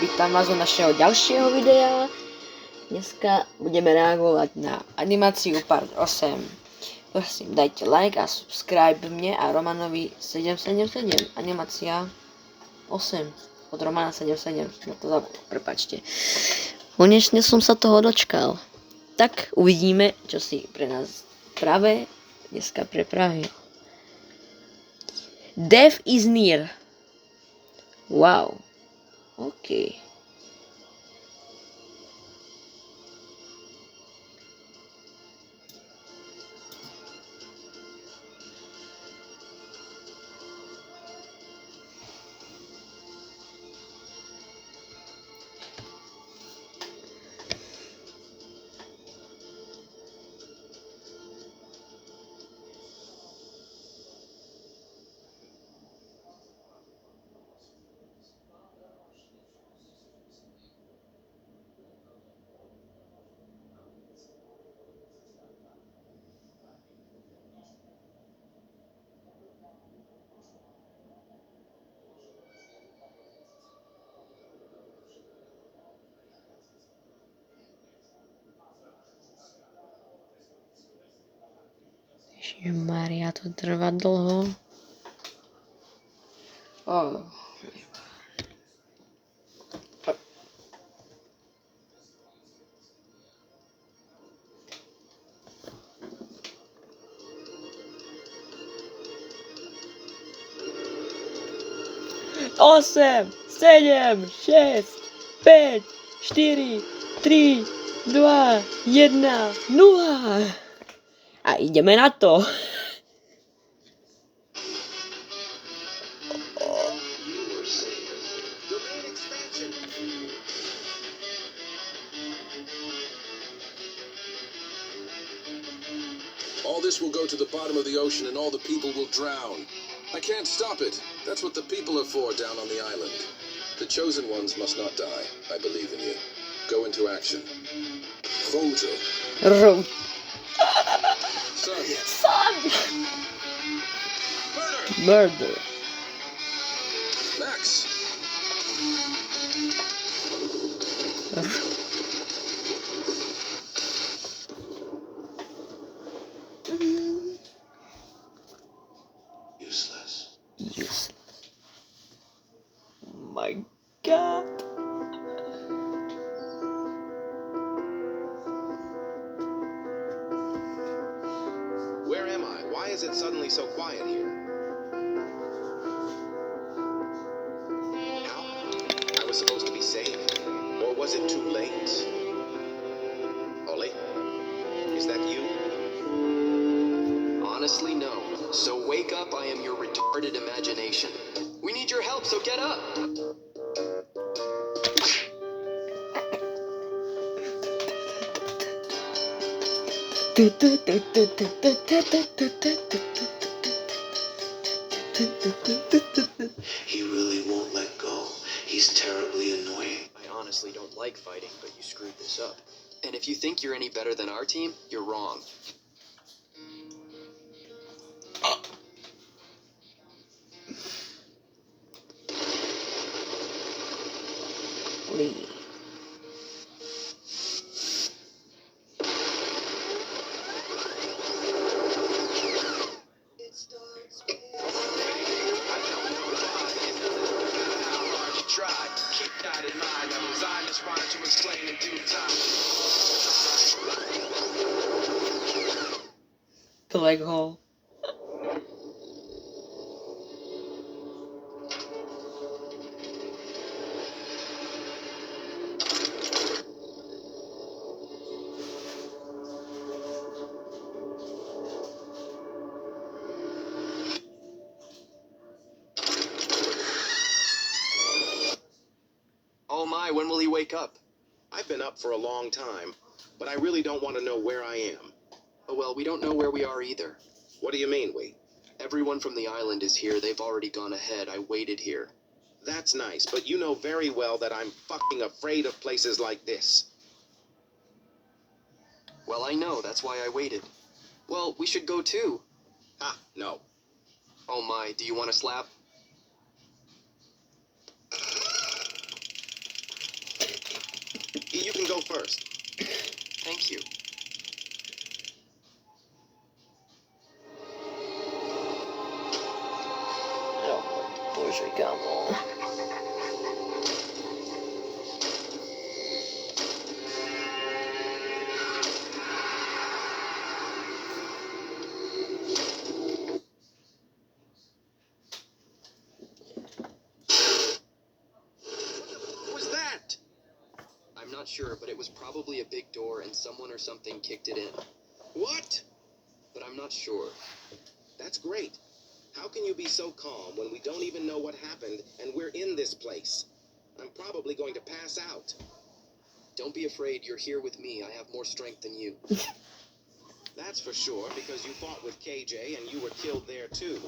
Vítam vás u našeho ďalšieho videa. Dneska budeme reagovať na animáciu part 8. Prosím, dajte like a subscribe mne a Romanovi 777. Animácia 8 od Romana 77. No to zabudol, prepáčte. Konečne som sa toho dočkal. Tak uvidíme, čo si pre nás práve dneska pripravil. Death is near. Wow. OK. Ježišmaria, to trvá dlho. Oh. Osem, 7, 6, 5, 4, 3, 2, 1, 0. A ideme na to. All this will go to the bottom of the ocean and all the people will drown. I can't stop it. That's what the people are for down on the island. The chosen ones must not die. I believe in you. Go into action. Roger. Son. Murder. Max. Useless. My God. Where am I? Why is it suddenly so quiet here? How? I was supposed to be safe. Or was it too late? Ollie? Is that you? Honestly, no. So wake up, I am your retarded imagination. We need your help, so get up! He really won't let go. He's terribly annoying. I honestly don't like fighting, but you screwed this up. And if you think you're any better than our team, you're wrong. Lee. The leg hole. Oh my, when will he wake up? I've been up for a long time, but I really don't want to know where I am. Oh well, we don't know where we are either. What do you mean, we? Everyone from the island is here. They've already gone ahead. I waited here. That's nice, but you know very well that I'm fucking afraid of places like this. Well, I know. That's why I waited. Well, we should go too. Ah, no. Oh my, do you want to slap? first. Thank you. Jo, bože, kámo. What was that? I'm not sure, but it was probably a big door and someone or something kicked it in. What? But I'm not sure. That's great. How can you be so calm when we don't even know what happened and we're in this place? I'm probably going to pass out. Don't be afraid, you're here with me. I have more strength than you. That's for sure, because you fought with KJ and you were killed there too.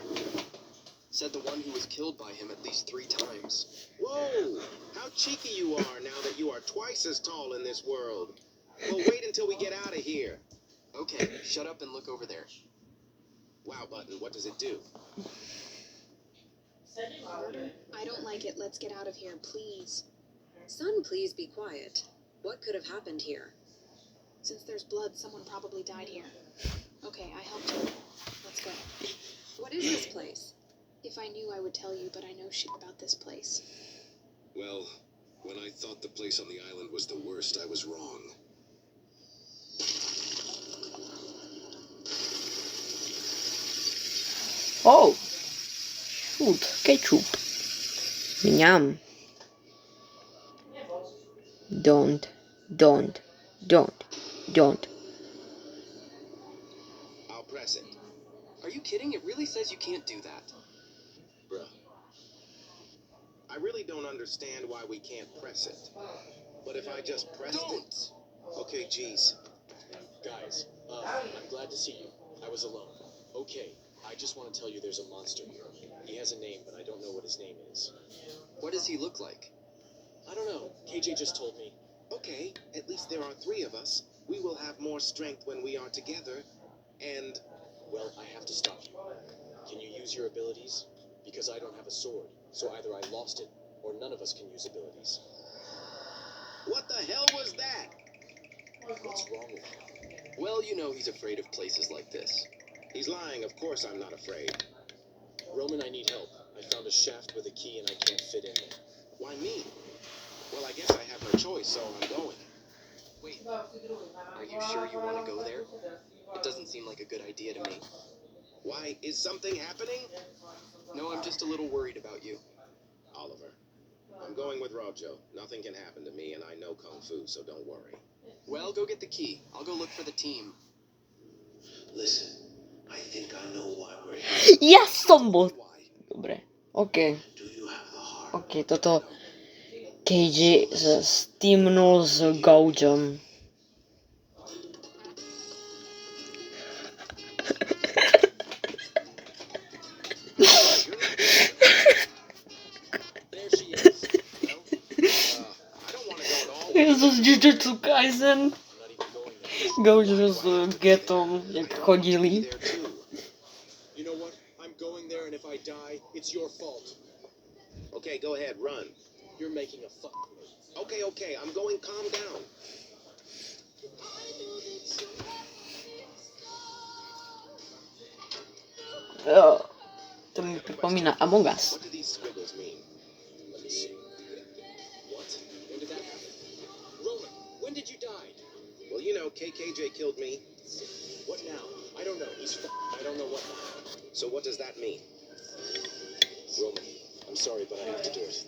Said the one who was killed by him at least 3 times. Whoa! How cheeky you are now that you are twice as tall in this world. Well, wait until we get out of here. Okay, shut up and look over there. Wow, Button, what does it do? I don't like it. Let's get out of here, please. Son, please be quiet. What could have happened here? Since there's blood, someone probably died here. Okay, I helped you. Let's go. What is this place? If I knew, I would tell you, but I know shit about this place. Well, when I thought the place on the island was the worst, I was wrong. Oh! Shoot, ketchup. Yum. Don't. I'll press it. Are you kidding? It really says you can't do that. Bruh. I really don't understand why we can't press it. But if I just pressed it... Okay, geez. Guys, I'm glad to see you. I was alone. Okay, I just want to tell you there's a monster here. He has a name, but I don't know what his name is. What does he look like? I don't know. KJ just told me. Okay, at least there are 3 of us. We will have more strength when we are together. And... Well, I have to stop you. Can you use your abilities? Because I don't have a sword, so either I lost it, or none of us can use abilities. what the hell was that? What's wrong with him? Well, you know he's afraid of places like this. He's lying. Of course I'm not afraid. Roman, I need help. I found a shaft with a key and I can't fit in there. Why me? Well, I guess I have no choice, so I'm going. Wait, are you sure you want to go there? It doesn't seem like a good idea to me. Why, is something happening? No, I'm just a little worried about you. Oliver, I'm going with Rojo. Nothing can happen to me, and I know Kung Fu, so don't worry. Well, go get the key. I'll go look for the team. Listen, I think I know why we're here. Ja som bol. Why? Dobre. OK. Do you have the heart? OK, toto KJ steamnul s Goujom. There she is. I don't want to go at all. Jezus, Jujutsu Kaisen. I'm not even going there. Goujo s Getom, jak chodili. There too. You know what? I'm going there, and if I die, it's your fault. Okay, go ahead, run. You're making a fuck of me. Okay, I'm going. Calm down. To mi pripomína Among Us. What do these squiggles mean? Let me see. What? When did that happen? Roman, when did you die? Well, you know, KKJ killed me. What now? I don't know. He's I don't know what now. So what does that mean? Roman, I'm sorry, but I have to do it.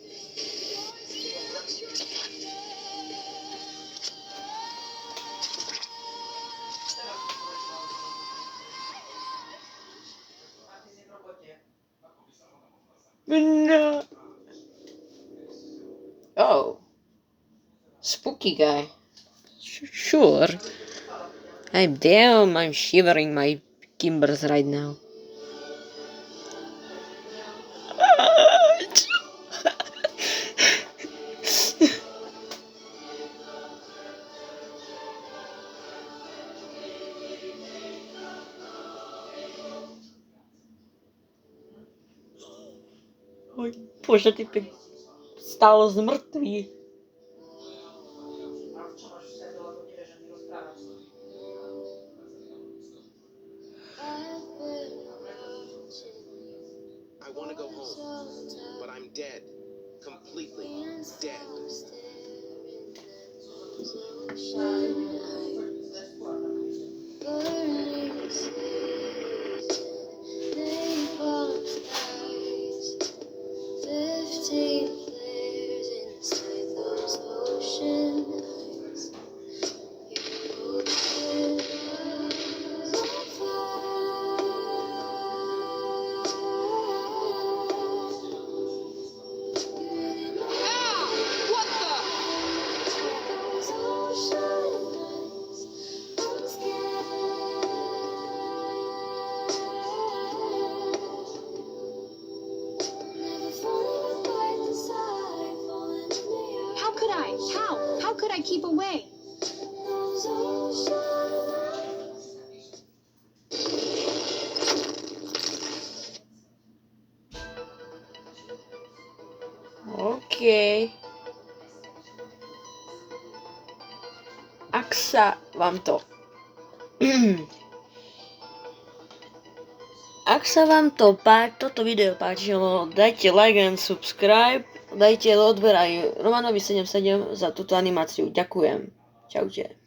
No. Oh. Spooky guy. Sure. I'm shivering my gimbers right now. Oj, bože, typek stál z mrtvý. How? How could I keep away? OK. Ak sa vám to... Ak sa vám toto video páčilo, dajte like and subscribe, dajte odber aj Romanovi 77 za túto animáciu. Ďakujem. Čaute.